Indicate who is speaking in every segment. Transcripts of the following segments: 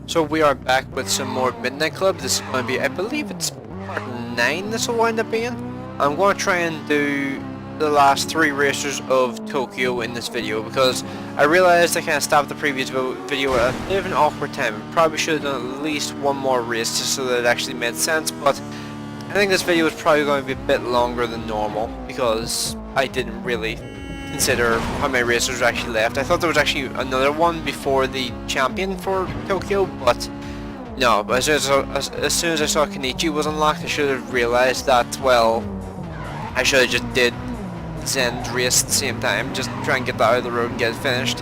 Speaker 1: So we are back with some more Midnight Club. This is going to be, I believe it's part 9 this will wind up being. I'm going to try and do the last 3 races of Tokyo in this video because I realized I kind of stopped the previous video at a bit of an awkward time. I probably should have done at least one more race just so that it actually made sense, but I think this video is probably going to be a bit longer than normal because I didn't really consider how many races were actually left. I thought there was actually another one before the champion for Tokyo, but no. But as soon as I saw Kenichi was unlocked, I should have realized that, well, I should have just did Zen's race at the same time, just try and get that out of the road and get it finished.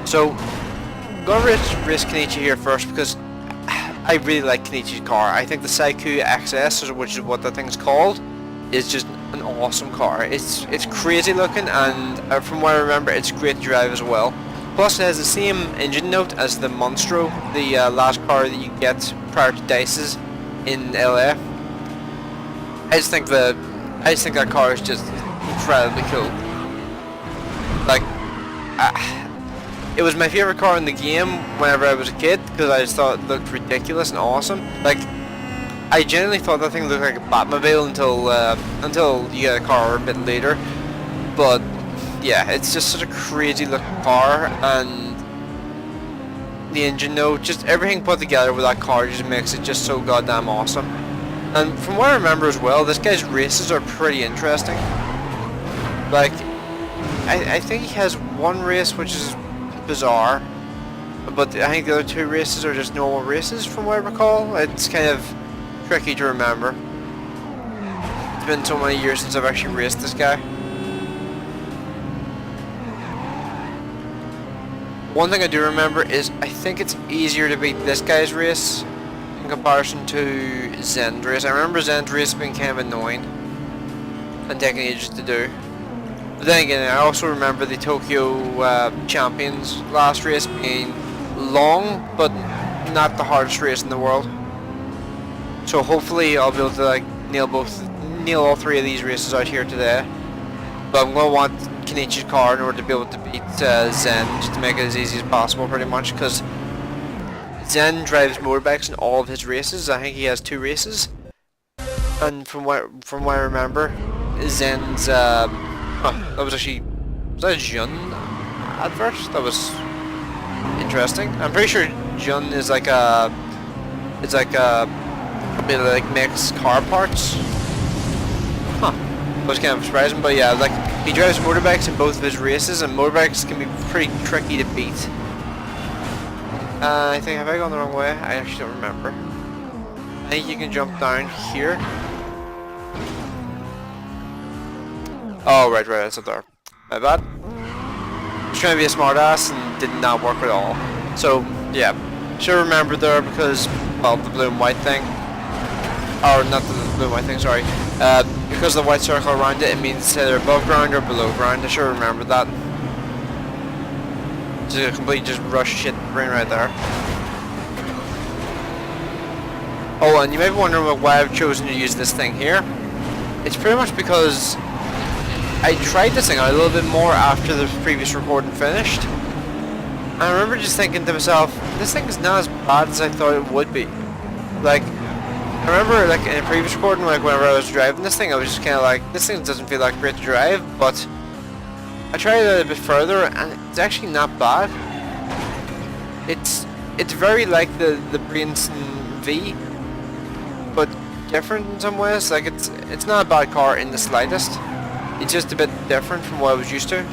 Speaker 1: So, I'm going to race Kenichi here first because I really like Kenichi's car. I think the Saiku XS, which is what that thing's called, is just an awesome car. It's crazy looking, and from what I remember, it's great to drive as well. Plus, it has the same engine note as the Monstro, the last car that you get prior to Dice's in LA. I just think that car is just incredibly cool. Like, it was my favorite car in the game whenever I was a kid because I just thought it looked ridiculous and awesome. Like, I genuinely thought that thing looked like a Batmobile until you get a car a bit later. But yeah, it's just such a crazy looking car, and the engine note, just everything put together with that car just makes it just so goddamn awesome. And from what I remember as well, this guy's races are pretty interesting. Like, I think he has one race which is bizarre, but I think the other 2 races are just normal races from what I recall. It's kind of tricky to remember. It's been so many years since I've actually raced this guy. One thing I do remember is I think it's easier to beat this guy's race in comparison to Zen's race. I remember Zen's race being kind of annoying and taking ages to do. But then again, I also remember the Tokyo Champions last race being long, but not the hardest race in the world. So hopefully I'll be able to like nail all 3 of these races out here today. But I'm gonna want Kenichi's car in order to be able to beat Zen, just to make it as easy as possible, pretty much. Because Zen drives motorbikes in all of his races. I think he has 2 races, and from what I remember, Zen's that was that a Jun advert? That was interesting. I'm pretty sure Jun is like a bit of like makes car parts. Huh. That was kind of surprising, but yeah, like he drives motorbikes in both of his races, and motorbikes can be pretty tricky to beat. I think, have I gone the wrong way? I actually don't remember. I think you can jump down here. Oh, right, it's up there. My bad. I was trying to be a smartass and did not work at all. So, yeah. Should remember there because, well, the blue and white thing. Or not the blue and white thing, sorry. Because of the white circle around it, it means either above ground or below ground. I should remember that. Just a complete rush shit brain right there. Oh, and you may be wondering why I've chosen to use this thing here. It's pretty much because I tried this thing out a little bit more after the previous recording finished. I remember just thinking to myself, this thing is not as bad as I thought it would be. Like, I remember like in a previous recording, like whenever I was driving this thing, I was just kind of like, this thing doesn't feel like great to drive, but I tried it a bit further and it's actually not bad. It's very like the Brainson V, but different in some ways. Like it's not a bad car in the slightest. It's just a bit different from what I was used to.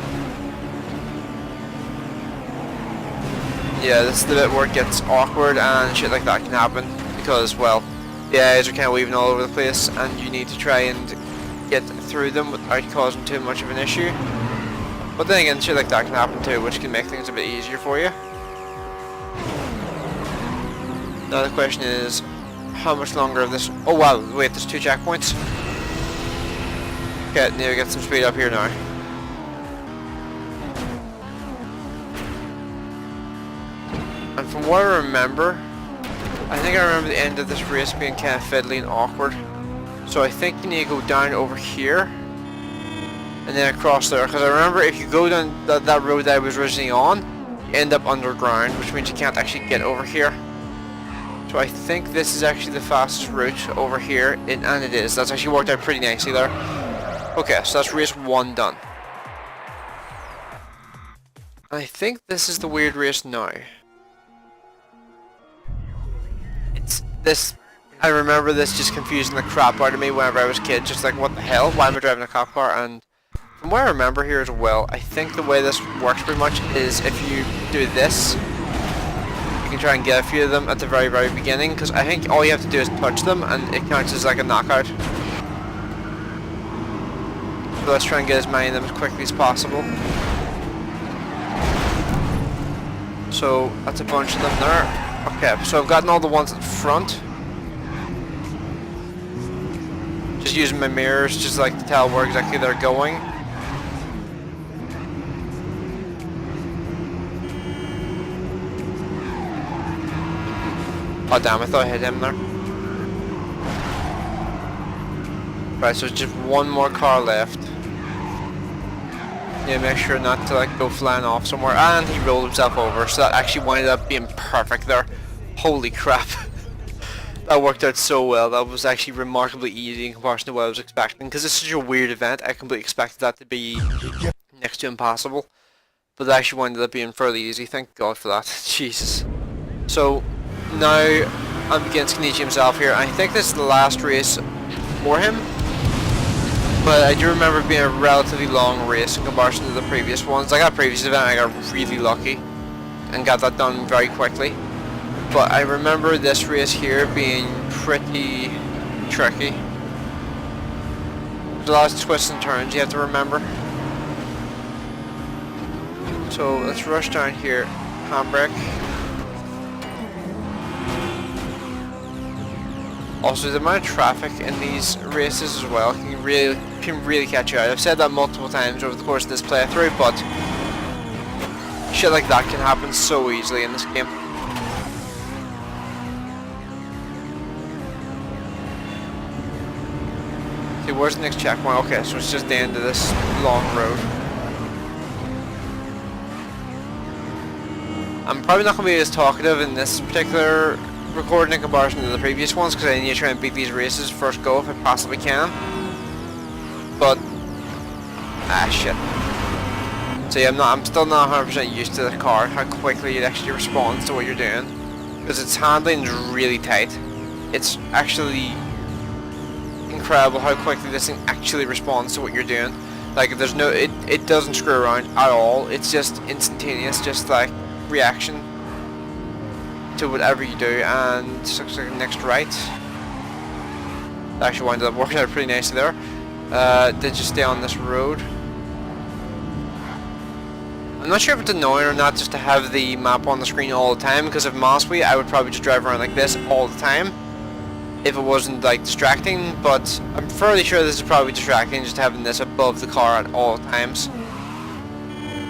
Speaker 1: Yeah, this is the bit where it gets awkward and shit like that can happen because, well, the eyes are kind of weaving all over the place and you need to try and get through them without causing too much of an issue. But then again, shit like that can happen too, which can make things a bit easier for you. Now the question is, how much longer of this... Oh wow, wait, there's 2 checkpoints. Okay, need to get some speed up here now. And from what I remember, I think I remember the end of this race being kind of fiddly and awkward. So I think you need to go down over here and then across there. Because I remember if you go down that road that I was originally on, you end up underground, which means you can't actually get over here. So I think this is actually the fastest route over here, and it is. That's actually worked out pretty nicely there. Okay, so that's race 1 done. I think this is the weird race now. It's this. I remember this just confusing the crap out of me whenever I was a kid. Just like, what the hell? Why am I driving a cop car? And from what I remember here as well, I think the way this works pretty much is if you do this, you can try and get a few of them at the very, very beginning. Because I think all you have to do is touch them, and it counts as like a knockout. So let's try and get as many of them as quickly as possible. So that's a bunch of them there. Okay, so I've gotten all the ones at the front. Just using my mirrors just like to tell where exactly they're going. Oh damn, I thought I hit him there. Right, so just one more car left. Yeah, make sure not to like go flying off somewhere, and he rolled himself over, so that actually winded up being perfect there. Holy crap. That worked out so well. That was actually remarkably easy in comparison to what I was expecting, because it's such a weird event. I completely expected that to be next to impossible, but that actually winded up being fairly easy. Thank God for that. Jesus. So now I'm against Kenichi himself here. I think this is the last race for him. But I do remember it being a relatively long race in comparison to the previous ones. Like that previous event, I got really lucky and got that done very quickly. But I remember this race here being pretty tricky. There's a lot of twists and turns you have to remember. So let's rush down here. Handbrake. Also, the amount of traffic in these races as well can really catch you out. I've said that multiple times over the course of this playthrough, but shit like that can happen so easily in this game. See, where's the next checkpoint? Okay, so it's just the end of this long road. I'm probably not going to be as talkative in this particular recording in comparison to the previous ones, because I need to try and beat these races first go if I possibly can. But shit. So yeah, I'm still not 100% used to the car, how quickly it actually responds to what you're doing, because its handling is really tight. It's actually incredible how quickly this thing actually responds to what you're doing. Like there's no, it doesn't screw around at all. It's just instantaneous, just like reaction to whatever you do. And looks like next right. That actually winded up working out pretty nicely there. Did just stay on this road. I'm not sure if it's annoying or not just to have the map on the screen all the time, because if honestly I would probably just drive around like this all the time if it wasn't like distracting, but I'm fairly sure this is probably distracting just having this above the car at all times.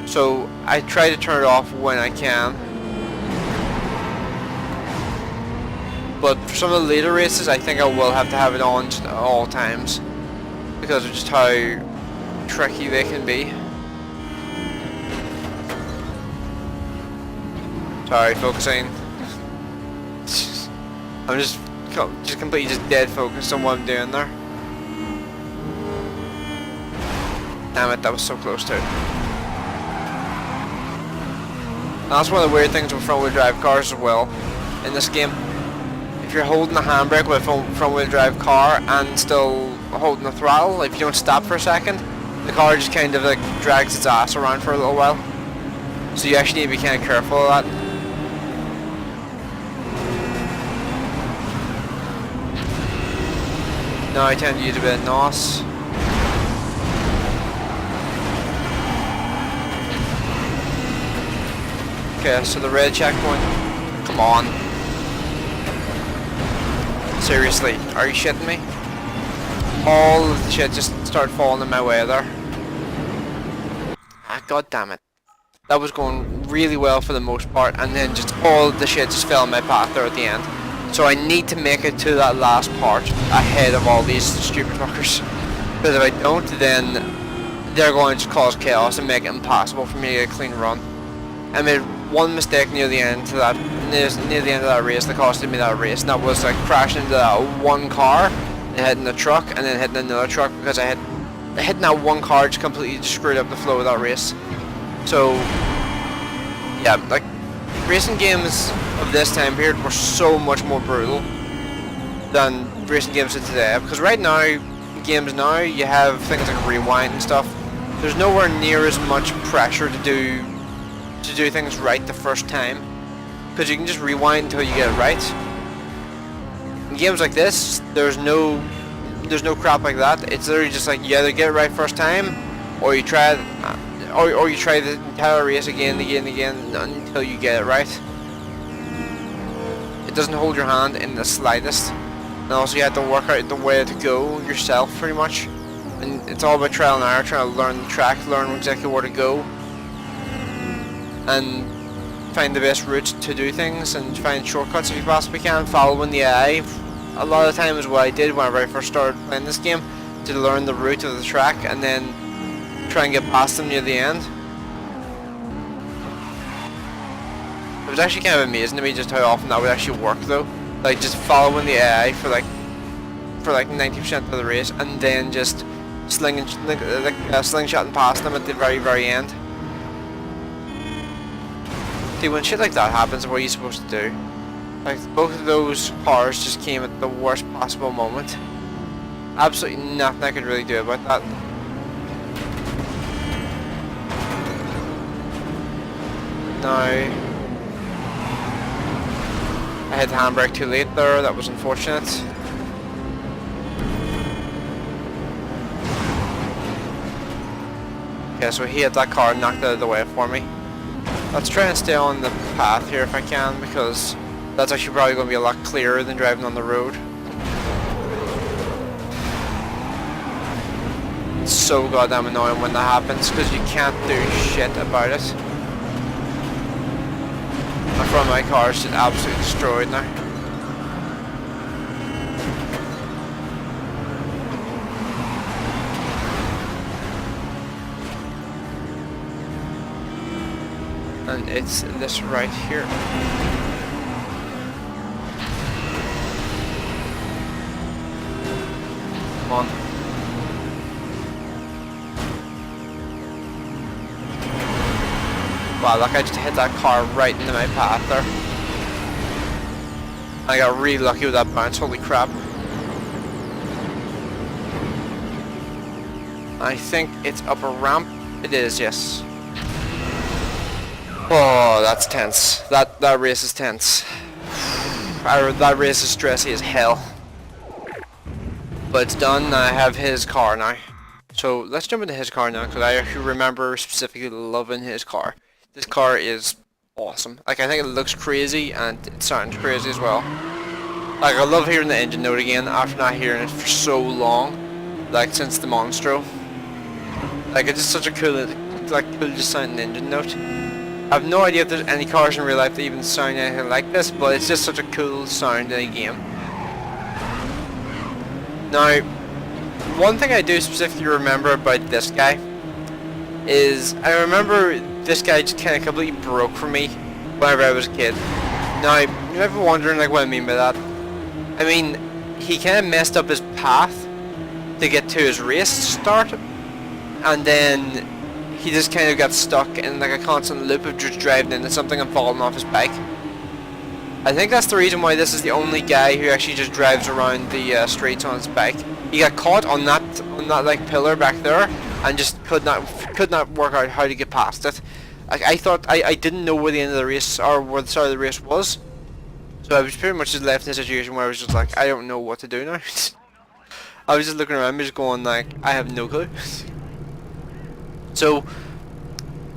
Speaker 1: So I try to turn it off when I can. But for some of the later races, I think I will have to have it on at all times because of just how tricky they can be. Sorry, focusing. I'm just completely just dead focused on what I'm doing there. Damn it, that was so close to it. And that's one of the weird things with front wheel drive cars as well in this game. If you're holding the handbrake with a front wheel drive car and still holding the throttle, if you don't stop for a second, the car just kind of like drags its ass around for a little while. So you actually need to be kind of careful of that. Now I tend to use a bit of NOS. Okay, so the red checkpoint. Come on. Seriously, are you shitting me? All of the shit just started falling in my way there. Ah, god damn it. That was going really well for the most part, and then just all of the shit just fell in my path there at the end. So I need to make it to that last part ahead of all these stupid fuckers. Because if I don't, then they're going to cause chaos and make it impossible for me to get a clean run. I made one mistake near the end of that race that costed me that race, and that was like crashing into that one car and hitting the truck and then hitting another truck, because hitting that one car just completely screwed up the flow of that race. So yeah, like racing games of this time period were so much more brutal than racing games of today, because right now games now you have things like rewind and stuff. There's nowhere near as much pressure to do things right the first time, because you can just rewind until you get it right. In games like this, there's no crap like that. It's literally just like you either get it right first time, or you try or you try the entire race again and again until you get it right. It doesn't hold your hand in the slightest, and also you have to work out the way to go yourself pretty much. And it's all about trial and error, trying to learn the track, learn exactly where to go, and find the best route to do things, and find shortcuts if you possibly can, following the AI. A lot of the time is what I did whenever I first started playing this game, to learn the route of the track and then try and get past them near the end. It was actually kind of amazing to me just how often that would actually work though. Like just following the AI for like 90% of the race, and then just slingshotting past them at the very end. See, when shit like that happens, what are you supposed to do? Like, both of those cars just came at the worst possible moment. Absolutely nothing I could really do about that. Now, I hit the handbrake too late there, that was unfortunate. Okay, so he hit that car and knocked it out of the way for me. Let's try and stay on the path here if I can, because that's actually probably going to be a lot clearer than driving on the road. It's so goddamn annoying when that happens, because you can't do shit about it. The front of my car is just absolutely destroyed now. And it's this right here. Come on. Wow, like I just hit that car right into my path there. I got really lucky with that bounce, holy crap. I think it's up a ramp. It is, yes. Oh, that's tense. That race is tense. That race is stressy as hell. But it's done. I have his car now. So let's jump into his car now, because I actually remember specifically loving his car. This car is awesome. Like, I think it looks crazy and it sounds crazy as well. Like, I love hearing the engine note again after not hearing it for so long. Like, since the Monstro. Like, it's just such a cool, cool just sounding engine note. I have no idea if there's any cars in real life that even sound anything like this, but it's just such a cool sound in a game. Now, one thing I do specifically remember about this guy is I remember this guy just kind of completely broke for me whenever I was a kid. Now, you're ever wondering like what I mean by that? I mean, he kind of messed up his path to get to his race start, and then he just kind of got stuck in like a constant loop of just driving into something and falling off his bike. I think that's the reason why this is the only guy who actually just drives around the streets on his bike. He got caught on that like pillar back there and just could not work out how to get past it. Like, I thought I didn't know where the end of the race or where the start of the race was, so I was pretty much just left in a situation where I was just like, I don't know what to do now. I was just looking around me, just going like, I have no clue. So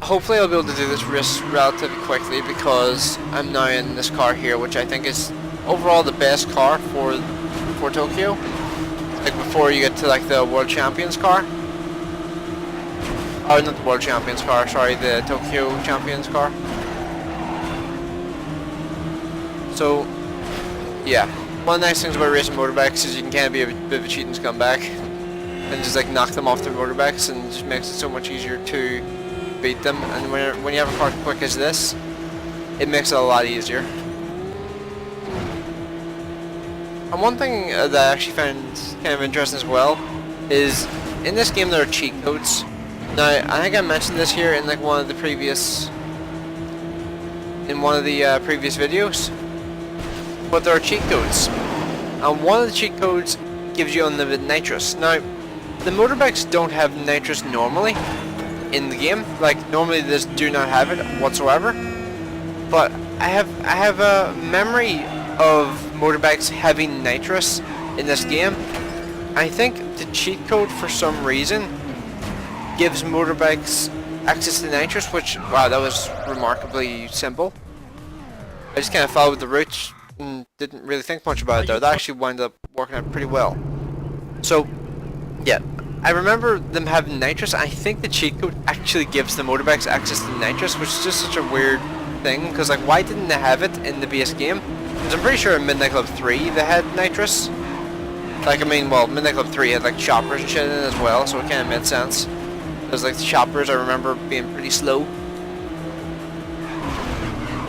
Speaker 1: hopefully I'll be able to do this race relatively quickly, because I'm now in this car here, which I think is overall the best car for Tokyo. Like before you get to like the World Champions car. Oh, not the World Champions car, sorry, the Tokyo Champions car. So, yeah. One of the nice things about racing motorbikes is you can kind of be a bit of a cheating scumbag and just like knock them off their motorbikes, and it just makes it so much easier to beat them. And when you have a car quick as this, it makes it a lot easier. And one thing that I actually found kind of interesting as well is in this game there are cheat codes. Now I think I mentioned this here in like one of the previous videos, but there are cheat codes, and one of the cheat codes gives you unlimited nitrous. Now the motorbikes don't have nitrous normally in the game, like normally they just do not have it whatsoever, but I have a memory of motorbikes having nitrous in this game. I think the cheat code for some reason gives motorbikes access to nitrous, which, wow, that was remarkably simple. I just kind of followed the route and didn't really think much about it there. That actually wound up working out pretty well. So, yeah, I remember them having nitrous. I think the cheat code actually gives the motorbikes access to nitrous, which is just such a weird thing, because like, why didn't they have it in the base game? Because I'm pretty sure in Midnight Club 3 they had nitrous. Like, I mean, well, Midnight Club 3 had like choppers and shit in it as well, so it kind of made sense. Because like the choppers, I remember being pretty slow.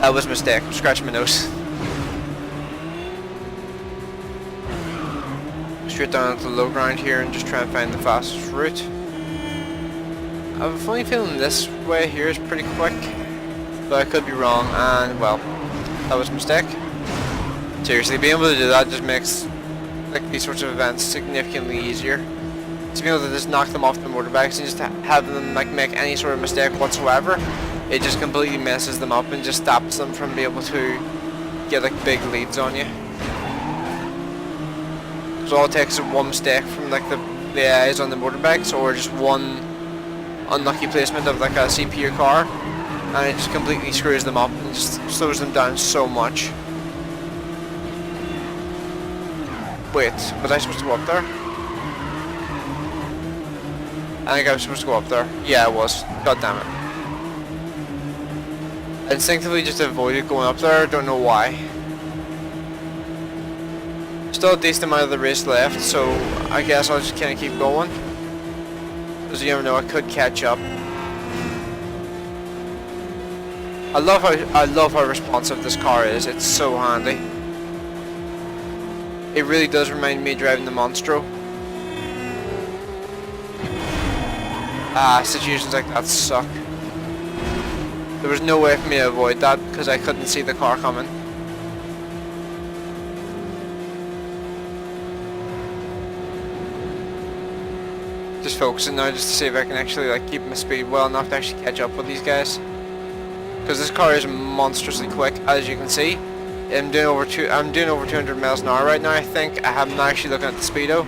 Speaker 1: That was a mistake. I'm scratching my nose. Straight down to the low ground here and just try and find the fastest route. I have a funny feeling this way here is pretty quick, but I could be wrong, and well, that was a mistake. Seriously, being able to do that just makes like these sorts of events significantly easier. To be able to just knock them off the motorbikes and just have them like make any sort of mistake whatsoever, it just completely messes them up and just stops them from being able to get like big leads on you. So all it takes is one mistake from like the AIs on the motorbikes, or just one unlucky placement of like a CPU car, and it just completely screws them up and just slows them down so much. Wait, was I supposed to go up there? I think I was supposed to go up there. Yeah, I was. God damn it. I instinctively just avoided going up there, don't know why. Still a decent amount of the race left, so I guess I'll just kind of keep going. Because you never know, I could catch up. I love how responsive this car is. It's so handy. It really does remind me of driving the Monstro. Situations like that suck. There was no way for me to avoid that because I couldn't see the car coming. Just focusing now just to see if I can actually like keep my speed well enough to actually catch up with these guys. Because this car is monstrously quick, as you can see. I'm doing over 200 miles an hour right now, I think. I'm not actually looking at the speedo.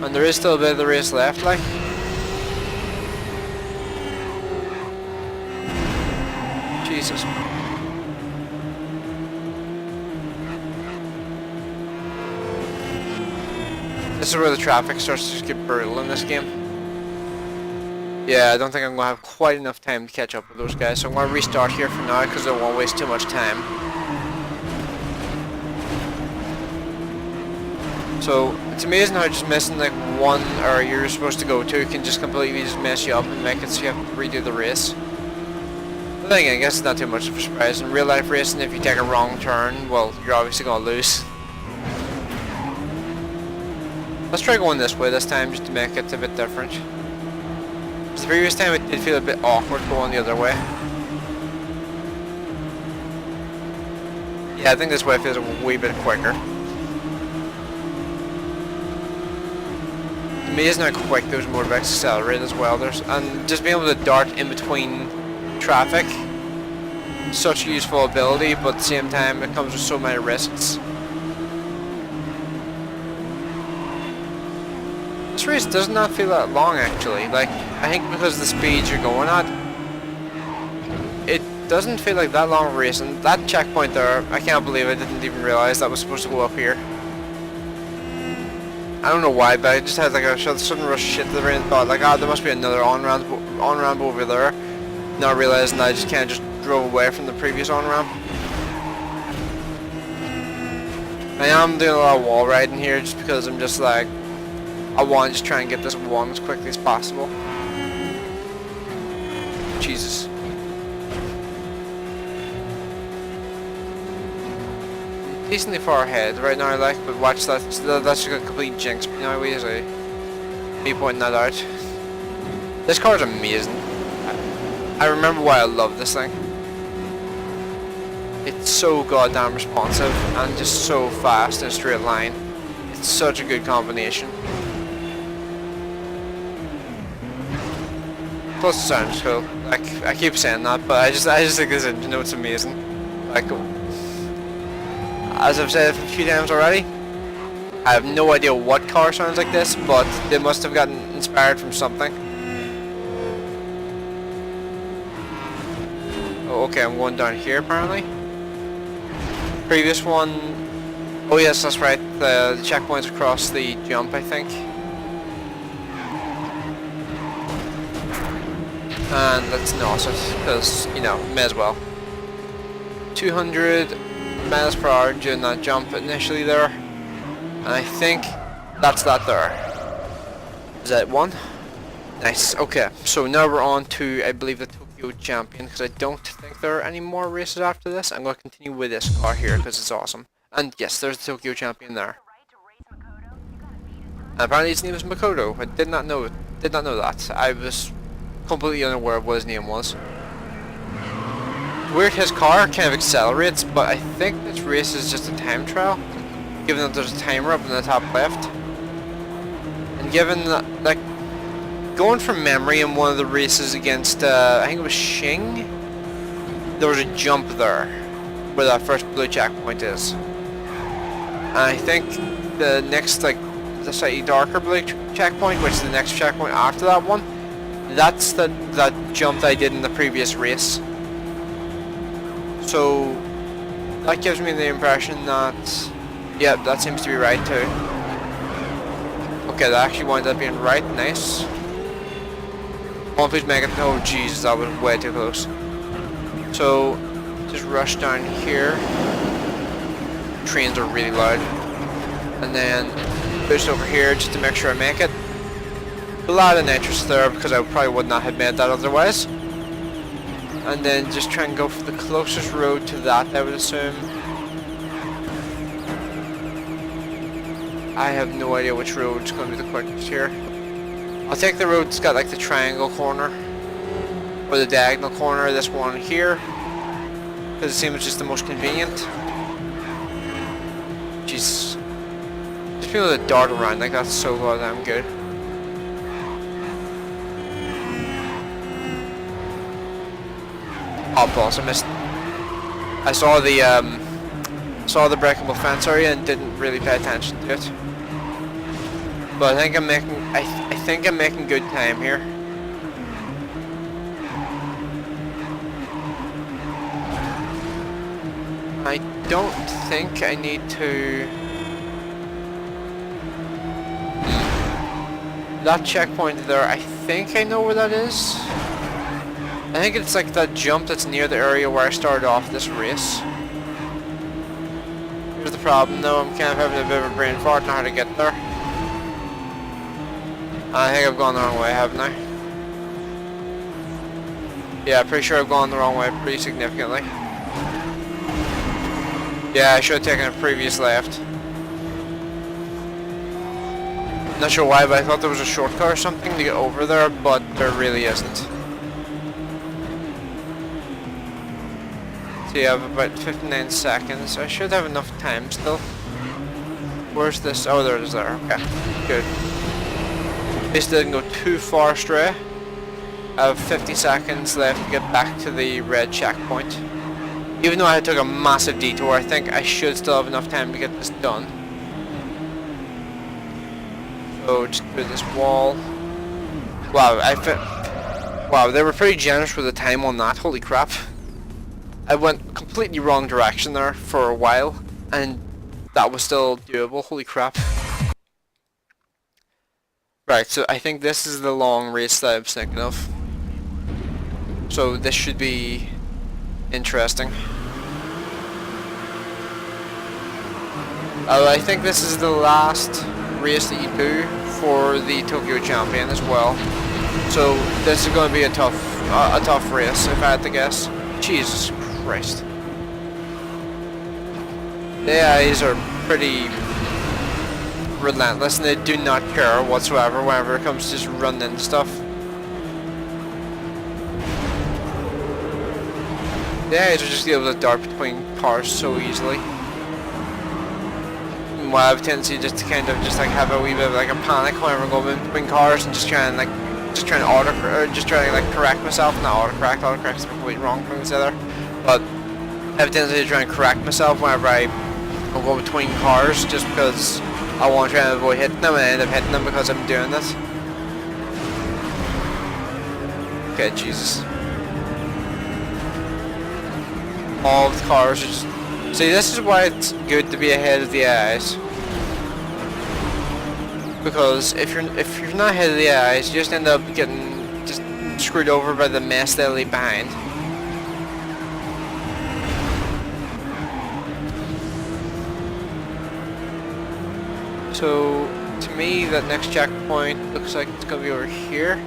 Speaker 1: And there is still a bit of the race left, like. Jesus. This is where the traffic starts to get brutal in this game. Yeah, I don't think I'm going to have quite enough time to catch up with those guys, so I'm going to restart here for now because I don't want to waste too much time. So, it's amazing how just missing like one area you're supposed to go to can just completely just mess you up and make it so you have to redo the race. But then again, I guess it's not too much of a surprise. In real life racing, if you take a wrong turn, well, you're obviously going to lose. Let's try going this way this time just to make it a bit different. The previous time it did feel a bit awkward going the other way. Yeah, I think this way feels a wee bit quicker. It's amazing how quick those motorbikes accelerate as well. And just being able to dart in between traffic, such a useful ability, but at the same time it comes with so many risks. This race does not feel that long actually. Like, I think because of the speeds you're going at, it doesn't feel like that long a race. And that checkpoint there, I can't believe I didn't even realize that was supposed to go up here. I don't know why, but I just had like a sudden rush shit to the brain and thought like, there must be another on-ramp over there. Not realizing I just kind of just drove away from the previous on-ramp. I am doing a lot of wall riding here just because I'm just like, I want to just try and get this one as quickly as possible. Jesus. Decently far ahead right now, like, but watch that. That's a complete jinx. No, wait, is me pointing that out. This car is amazing. I remember why I love this thing. It's so goddamn responsive and just so fast in a straight line. It's such a good combination. Plus the sound's cool. Like, I keep saying that, but I just think this engine note's amazing. Like, as I've said a few times already, I have no idea what car sounds like this, but they must have gotten inspired from something. Oh, okay, I'm going down here apparently. Previous one, oh yes, that's right, the checkpoint's across the jump, I think. And let's nose it, because, you know, may as well. 200 miles per hour during that jump initially there. And I think that's that there. Is that one? Nice, okay. So now we're on to, I believe, the Tokyo Champion, because I don't think there are any more races after this. I'm going to continue with this car here, because it's awesome. And yes, there's the Tokyo Champion there. And apparently his name is Makoto. I did not know that. I was completely unaware of what his name was. Weird, his car kind of accelerates, but I think this race is just a time trial, given that there's a timer up in the top left. And given that, like, going from memory in one of the races against, I think it was Shing, there was a jump there, where that first blue checkpoint is. And I think the next, like, the slightly darker blue checkpoint, which is the next checkpoint after that one, that's that jump that I did in the previous race. So that gives me the impression that, yeah, that seems to be right too. Okay, that actually wound up being right. Nice. Come on, please make it. Oh Jesus, that was way too close. So just rush down here. Trains are really loud. And then boost over here just to make sure I make it. A lot of nitrous there because I probably would not have made that otherwise. And then just try and go for the closest road to that, I would assume. I have no idea which road is going to be the quickest here. I'll take the road that's got like the triangle corner, or the diagonal corner, this one here, because it seems just the most convenient. Jeez. Just being able to dart around, like, that's so goddamn good. Oh balls, I missed. I saw the breakable fence area and didn't really pay attention to it. But I think I'm making good time here. I don't think I need to. That checkpoint there, I think I know where that is. I think it's like that jump that's near the area where I started off this race. Here's the problem though, I'm kind of having a bit of a brain fart on how to get there. I think I've gone the wrong way, haven't I? Yeah, pretty sure I've gone the wrong way pretty significantly. Yeah, I should have taken a previous left. Not sure why, but I thought there was a shortcut or something to get over there, but there really isn't. So you have about 59 seconds. I should have enough time still. Where's this? Oh, there it is there. Okay, good. This didn't go too far astray. I have 50 seconds left to get back to the red checkpoint. Even though I took a massive detour, I think I should still have enough time to get this done. So just through this wall. Wow, wow, they were pretty generous with the time on that. Holy crap. I went completely wrong direction there for a while, and that was still doable. Holy crap. Right, so I think this is the long race that I was thinking of. So this should be interesting. I think this is the last race that you do for the Tokyo Champion as well. So this is going to be a tough race if I had to guess. Jesus Christ. The AIs are pretty relentless and they do not care whatsoever whenever it comes to just running into stuff. The AIs are just able to dart between cars so easily. Well, I have a tendency just to kind of just like have a wee bit of like a panic whenever I'm going between cars and just trying to correct myself. Not autocorrect's a completely wrong thing to say there. But I have a tendency to try and correct myself whenever I'm going between cars just because I want to try and avoid hitting them and I end up hitting them because I'm doing this. Okay, Jesus. All the cars are just... See, this is why it's good to be ahead of the AIs. Because if you're not ahead of the AIs, you just end up getting just screwed over by the mess they leave behind. So, to me, that next checkpoint looks like it's going to be over here.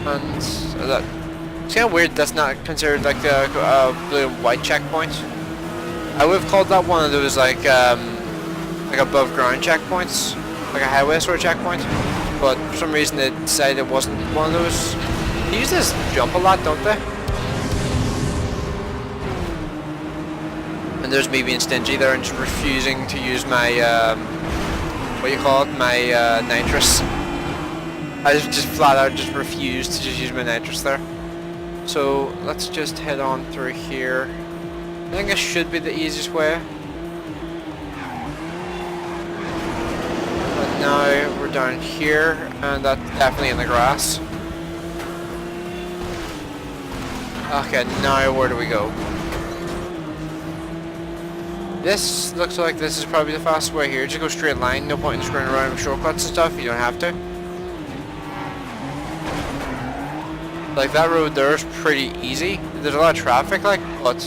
Speaker 1: And that... It's kind of weird that's not considered like the blue and white checkpoint. I would have called that one of those like above ground checkpoints, like a highway sort of checkpoint. But for some reason they decided it wasn't one of those. They use this jump a lot, don't they? And there's me being stingy there and just refusing to use my what do you call it? My nitrous. I just flat out just refused to just use my nitrous there. So let's just head on through here. I think it should be the easiest way. But now we're down here and that's definitely in the grass. Okay, now where do we go? This looks like this is probably the fastest way here. Just go straight line, no point in screwing around with shortcuts and stuff, you don't have to. Like that road there is pretty easy. There's a lot of traffic like, but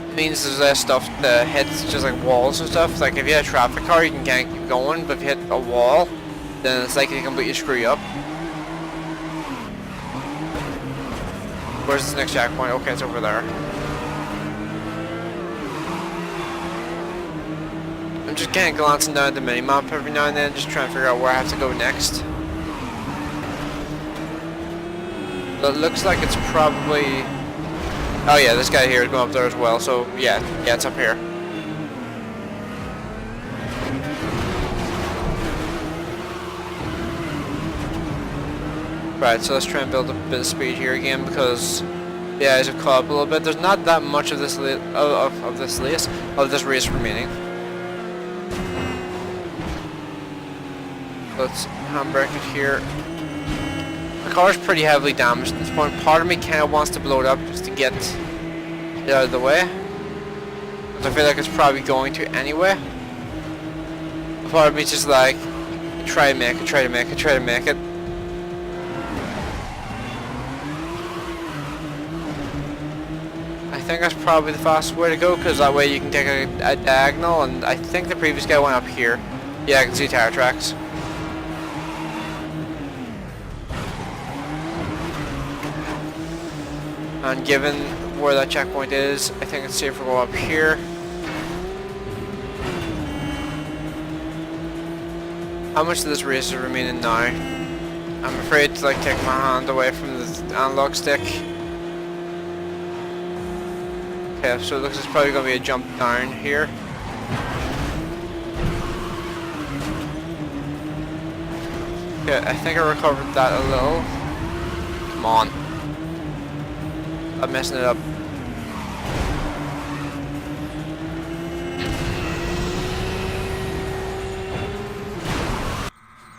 Speaker 1: it means there's less stuff to hit, just like walls and stuff. Like if you hit a traffic car you can kind of keep going, but if you hit a wall then it's likely to completely screw you up. Where's this next checkpoint? Okay, it's over there. I'm just kind of glancing down at the mini-map every now and then, just trying to figure out where I have to go next. But it looks like it's probably... Oh yeah, this guy here is going up there as well, so yeah, it's up here. Right, so let's try and build a bit of speed here again because the eyes have caught up a little bit. There's not that much of this this race remaining. Let's handbrake it here. The car's pretty heavily damaged at this point. Part of me kind of wants to blow it up just to get it out of the way. Because I feel like it's probably going to anyway. Part of me is just like, try to make it. I think that's probably the fastest way to go because that way you can take a diagonal, and I think the previous guy went up here. Yeah, I can see tire tracks. And given where that checkpoint is, I think it's safer to go up here. How much of this race is remaining now? I'm afraid to like take my hand away from the analog stick. Okay, so it looks like it's probably going to be a jump down here. Okay, I think I recovered that a little. Come on. I'm messing it up.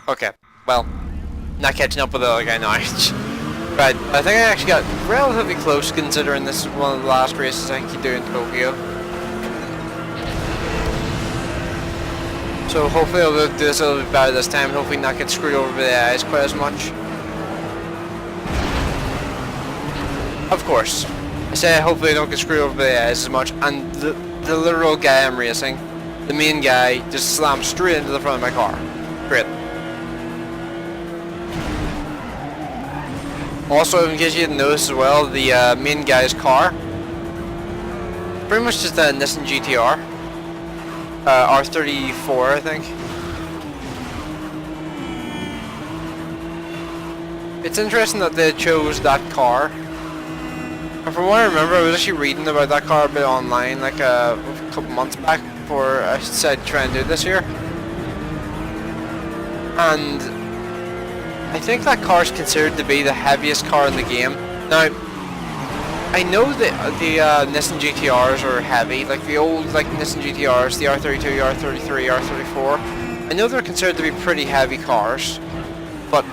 Speaker 1: Okay, well, not catching up with the other guy now. Right, I think I actually got relatively close considering this is one of the last races I think you do in Tokyo. So hopefully I'll do this a little bit better this time and hopefully not get screwed over by the eyes quite as much. Of course. I say hopefully I don't get screwed over by the AIs as much, and the literal guy I'm racing, the main guy, just slammed straight into the front of my car. Great. Also, in case you didn't notice as well, the main guy's car, pretty much just a Nissan GTR, R34 I think. It's interesting that they chose that car. And from what I remember, I was actually reading about that car a bit online like a couple months back before I decided to try and do it this year. And I think that car is considered to be the heaviest car in the game. Now, I know that the Nissan GTRs are heavy, like the old Nissan GTRs, the R32, R33, R34. I know they're considered to be pretty heavy cars, but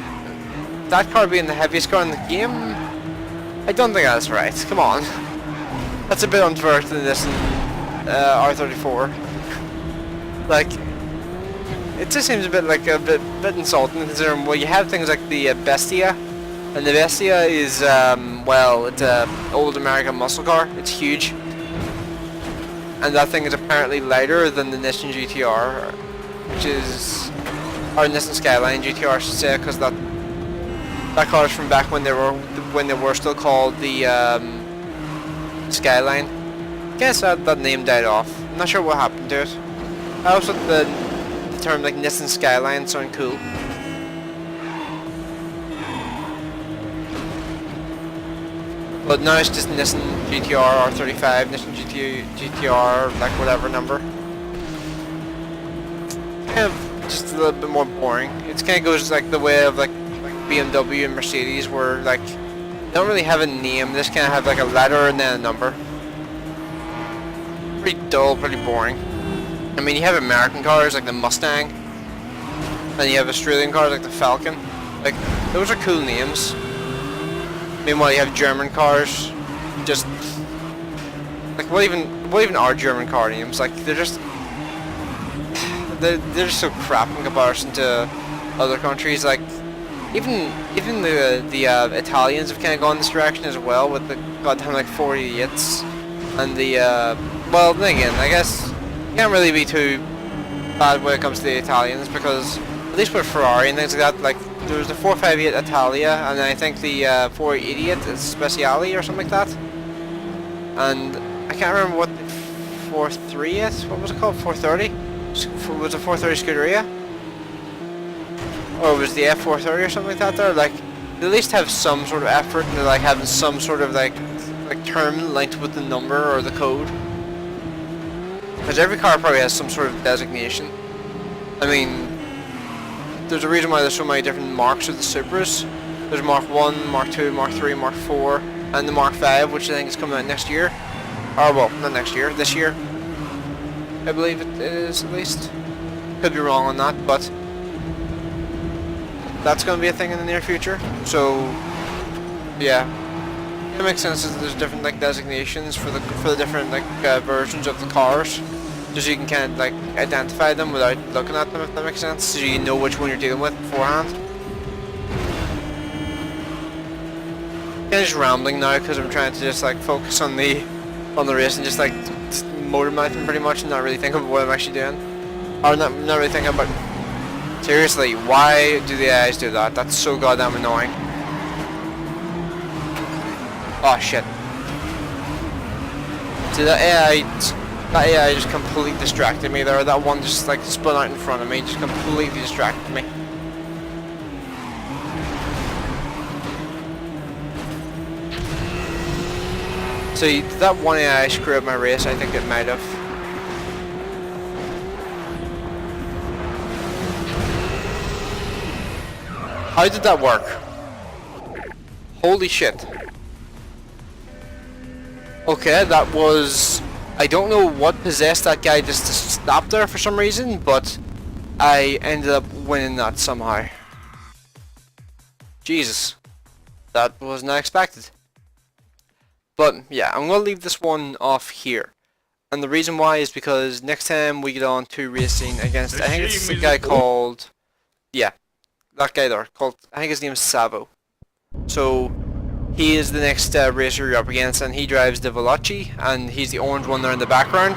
Speaker 1: that car being the heaviest car in the game, I don't think that's right. Come on, that's a bit unfair to the Nissan R34. Like, it just seems a bit like a bit insulting considering, well, you have things like the Bestia, and the Bestia is well, it's a old American muscle car. It's huge, and that thing is apparently lighter than the Nissan GTR, which is, or Nissan Skyline GTR I should say, because that car is from back when they were still called the Skyline. I guess that name died off. I'm not sure what happened to it. I also thought the term like Nissan Skyline sound cool. But now it's just Nissan GTR R35, Nissan GTR, like whatever number. Kind of just a little bit more boring. It kind of goes like the way of like BMW and Mercedes, where like they don't really have a name. They just kind of have like a letter and then a number. Pretty dull, pretty boring. I mean, you have American cars like the Mustang, and you have Australian cars like the Falcon. Like, those are cool names. Meanwhile, you have German cars, just like what even are German car names? Like, they're just so crap in comparison to other countries. Like, even the Italians have kind of gone this direction as well, with the goddamn like 488s and the well, then again, I guess you can't really be too bad when it comes to the Italians, because at least with Ferrari and things like that, like there was the 458 Italia, and then I think the 488 is Speciale or something like that, and I can't remember what the 43 is. What was it called? 430? Was it 430 Scuderia? Or was the F430 or something like that there? Like, they at least have some sort of effort into like having some sort of like term linked with the number or the code. Because every car probably has some sort of designation. I mean, there's a reason why there's so many different marks of the Supras. There's Mark 1, Mark 2, Mark 3, Mark 4, and the Mark 5, which I think is coming out next year. Or, well, not next year, this year. I believe it is, at least. Could be wrong on that, but that's going to be a thing in the near future. So, yeah. It makes sense that there's different like designations for the different like versions of the cars, just so you can kind of like identify them without looking at them, if that makes sense, so you know which one you're dealing with beforehand. I'm just rambling now because I'm trying to just like focus on the race and just like motor mouthing pretty much, and not really think about what I'm actually doing, or not really thinking about. Seriously, why do the AIs do that? That's so goddamn annoying. Oh shit. See, that AI just completely distracted me there. That one just like spun out in front of me, just completely distracted me. See, did that one AI screw up my race? I think it might have. How did that work? Holy shit. Okay, that was... I don't know what possessed that guy just to stop there for some reason, but I ended up winning that somehow. Jesus. That was not expected. But yeah, I'm going to leave this one off here. And the reason why is because next time we get on to racing against... I think it's a guy called... Yeah, that guy there. I think his name is Savo. So... he is the next racer you're up against, and he drives the Veloci, and he's the orange one there in the background.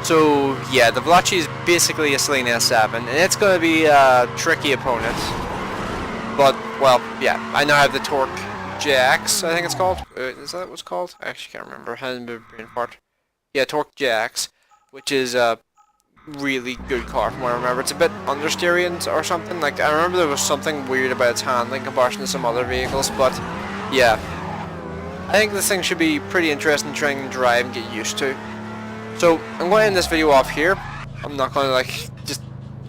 Speaker 1: So yeah, the Veloci is basically a Celine S7, and it's going to be a tricky opponent. But, well, yeah, I now have the Torque JX, I think it's called. Is that what it's called? I actually can't remember. I had a brain fart. Yeah, Torque JX, which is a really good car from what I remember. It's a bit understeering or something. Like, I remember there was something weird about its handling in comparison to some other vehicles, but yeah. I think this thing should be pretty interesting to try and drive and get used to. So, I'm going to end this video off here. I'm not going to, like,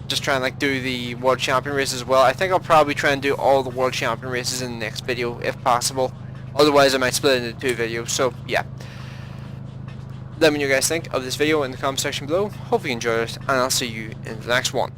Speaker 1: just try and, like, do the World Champion races as well. I think I'll probably try and do all the World Champion races in the next video, if possible. Otherwise, I might split it into 2 videos, so, yeah. Let me know what you guys think of this video in the comment section below. Hope you enjoyed it, and I'll see you in the next one.